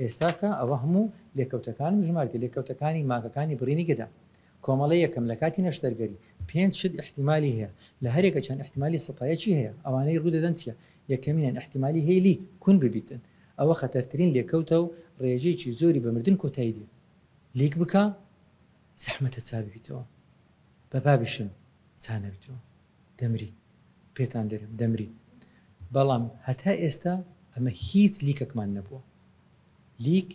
ئێستاکە ئەوە هەموو لێکەوتەکان ژمارەتی لێکەوتەکانی ماکەکانی بڕینی گەدا کۆمەڵی یەکەم لە کاتی نەشتەرگەری 5 شت احتیمالی هەیە لە هەرێکە چەند احتیمالی سەتایەکی هەیە ئەوانەی ڕوودەدەن چیە یەکەمینیان احتیمالی هەیە لیک کون ببیتن ئەوە خەتەرترین لێکەوتە و ڕێژەیەکی زۆری بە مردن کۆتایی دێ لیک بکە زەحمەتە چا ببیتەوە بە بابیشم چا نەبیتەوە دەمری پێتان دەرم دەمری بەڵام هەتا ئێستا ئەمە هیچ لیکەکمان نەبووە لیک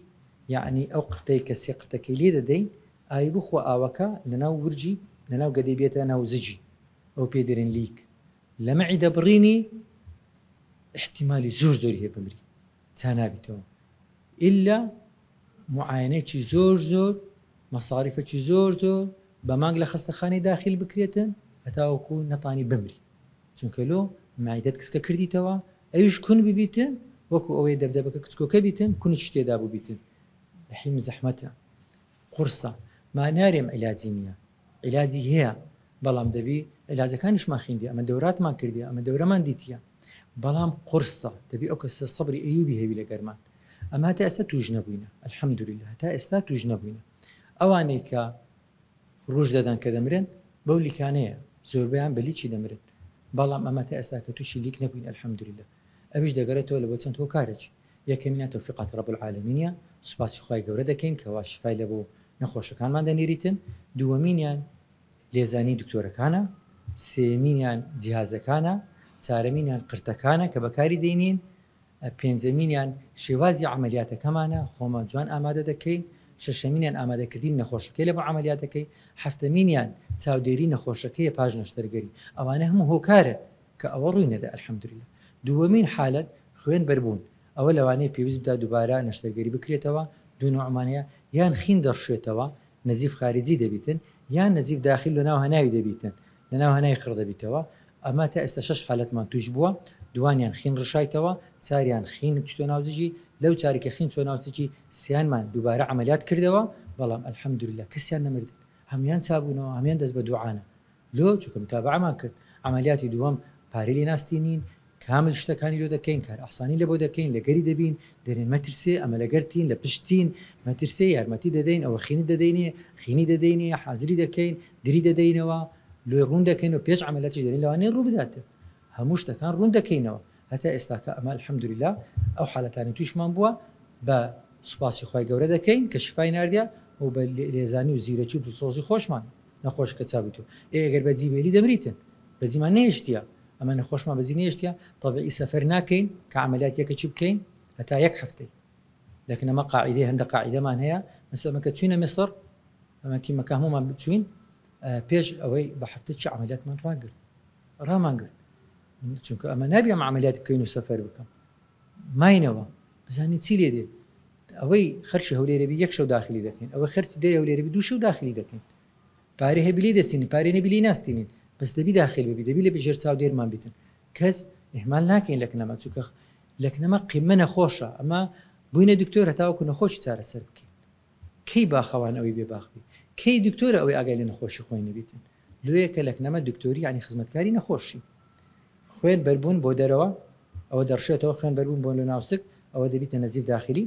یعنی ئەو قرتەی کە سێ قرتەکەی لێ دەدەین ئای بخۆ ئاوەکە لەناو ورجی لەناو گەدەی بێتە ناو زجی ئەو پێ دەرێن لیک لە مەعیدە بڕینی احتیمالی زۆر زۆری هەیە بمری چا نابیتەوە ئیلا معاینەیەکی زۆر زۆر مەساریفێکی زۆر زۆر بە مانگ لە خەستەخانەی داخل بکرێتن هەتاوەکو نەتانی بمری چونکە لۆ معیدەت کچکە کردیتەوە ئەویش کون ببیتن وەکو ئەوەی دەبدەبەکە کچکۆکە بیتن کونیش تێدا بوو بیتن لەحیم زەحمەتە قورسە ما نارێم عیلاجی نییە عیلاجی هەیە بەڵام دەبی عیلاجەکانیشمان خوێندی ئەمە دەوراتمان کردی ئەمە دەورەمان دیتیە بەڵام قورسە دەبی ئەو کەسە سەبری ئەیوبی هەوی لەگەرمان ئەمە هەتا ئێستا توش نەبووینە الحەمدولله هەتا ئێستا توش نەبووینە ئەوانەی کە ڕۆژ دەدەن کە دەمرن بەو لیکانەیە زۆربیان بە لیکی دەمرن بەڵام ئەمە تا ئێستا کە تووشی لیک نەبووین الحەمدولله ئەویش دەگەڕێتەوە لە بۆ چەند هۆکارێک یەکەمینە تەوفیقات رب العالمینە سوپاسی خوای گەورە دەکەین کە وا شیفای لە بۆ نەخۆشەکانمان دەنێریتن دووەمینیان لێزانی دکتۆرەکانە سێمینیان جیهازەکانە چارەمینیان قرتەکانە کە بەکاری دێنین پێنجەمینیان شێوازی عملیاتەکەمانە خۆمان جوان ئامادە دەکەین شەشەمینیان ئامادەکردین نەخۆشەکەی لە بۆ عملیاتەکەی هەفتەمینیان چاودێری نەخۆشەکەی پاش نەشتەرگەری ئەوانە هەموو هۆکارە کە ئەوە ڕووی نەدا الحەمدولله دووەمین حالەت خوێن بەربوون ئەوە لەوانەیە پێویست بدا دووبارە نەشتەرگەری بکرێتەوە دوو نوعمانەیە یان خین دەڕشێتەوە نەزیف خارجی دەبیتن یان نەزیف داخل لە ناو هەناوی دەبیتن لە ناو هەنای خڕ دەبیتەوە ئەمە تا ئێستا 6 حالەتمان توش بووە دوانیان خین ڕشایتەوە چاریان خین چتۆ ناوزجی لەو چارێکە خین چۆ ناوزجی سیانمان دووبارە عملیات کردەوە بەڵام الحەمدولله کەسیان نەمردن هەمویان چابوونەوە هەمیان دەست بە دوعانە لۆ چونکە متابعەمان کرد عملیاتی دووەم پارەی لێ ناستینین کامل شتەکانی لۆ دەکەین کار ئاسانی لە بۆ دەکەین لەگەری دەبین دەرێن مەترسێ ئەمە لەگەرتین لە پشتین مەترسێ یارمەتی دەدەین ئەوە خینی دەدەینێ خینی دەدەینێ حازری دەکەین دری دەدەینەوە لێ ڕوون دەکەین و پێش عملیاتی دەرین لەوانەیە ڕوو بداتێ هەموو شتەکان ڕوون دەکەینەوە هەتا ئێستاکە ئەمە الحەمدولله ئەو حالەتانی توشمان بووە بە سوپاسی خوای گەورە دەکەین کە شیفای ناردیا و بە لێزانی و زیرەکی و دڵسۆزی خۆشمان نەخۆش کە چابیت و ئەگەر بە جیبێلی دەمریتن بە جیمان نێشتە ئەمە نەخۆشمان بەزی نێشتە طبعی سەفەر ناکەین کە عملیاتیەکە چی بکەین هەتا یەک هەفتەی لكن ئەمە قاعدەی هەندە قاعدەمان هەیە مەسەڵەن کە چوینە میسر ئەمە تیمەکە هەموومان بچوین پێش ئەوەی بە هەفتە چ عملیاتمان ڕامان گرت چونکە ئەمە نابێ ئەم عملیات بکەین و سەفەر بکەم ماینەوە بزانین چی لێ دێ ئەوەی خەرشی هەولێرەبی یەک شەو داخلی دەکەین ئەوە خەرچی دەی هەولێرەبی دوو شەو داخلی دەکەین پارێ هەبیلی دەستینی پارێ نەبیلی ناستینین بەس دەبی داخل ببی دەبی لە بژێر چاودێرمان بیتن کەس ئێمال ناکەین لەکنەمە چونکە لەکنەمە قیمە نەخۆشە ئەمە بووینە دکتۆر هەتاوەکو نەخۆشی چارەسەر بکەین کەی باخەوان ئەوەی بێ باخبی کەی دکتۆرە ئەوەی ئاگای لە نەخۆشی خۆی نەبیتن لێیەکە لەکنەمە دکتۆری ینی خزمەتکاری نەخۆشی خوێن بەربوون بۆ دەرەوە ئەوە دەڕشێتەوە خوێن بەربوون بۆ لە ناوسک ئەوە دەبیتە نەزیف داخلی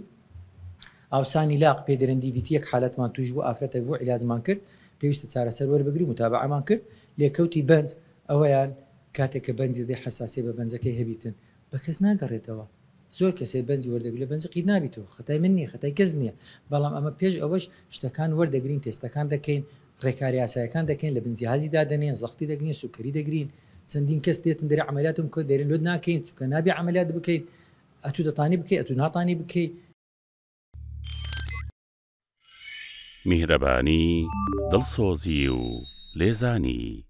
ئاوسانی لاق پێدرەندی بیتی یەک حالەتمان توش بوو ئافرەتێک بۆ عیلاجمان کرد پێویستە چارەسەر وەربگری متابعەمان کرد لێکەوتی بەنج ئەوەیان کاتێک کە بەنجی دەی حساسی بە بەنجەکەی هەبیتن بە کەس ناگەڕێتەوە زۆر کەسێ بەنجی وەردەگری لە بەنج قید نابیتەوە خەتای من نییە خەتای کەس نییە بەڵام ئەمە پێش ئەوەش شتەکان وەردەگرین تێستەکان دەکەین ڕێکاری یاسایەکان دەکەین لە بنجیهازی دادەنێن زەختی دەگرین سوکەری دەگرین چەندین کەس دێتن دەری عملیاتم کۆ دەرێن لۆ ناکەین چونکە نابێ عملیات بکەین ئەتو دەتانی بکەی ئەتو ناتانی بکەی میهرەبانی دڵسۆزی و لێزانی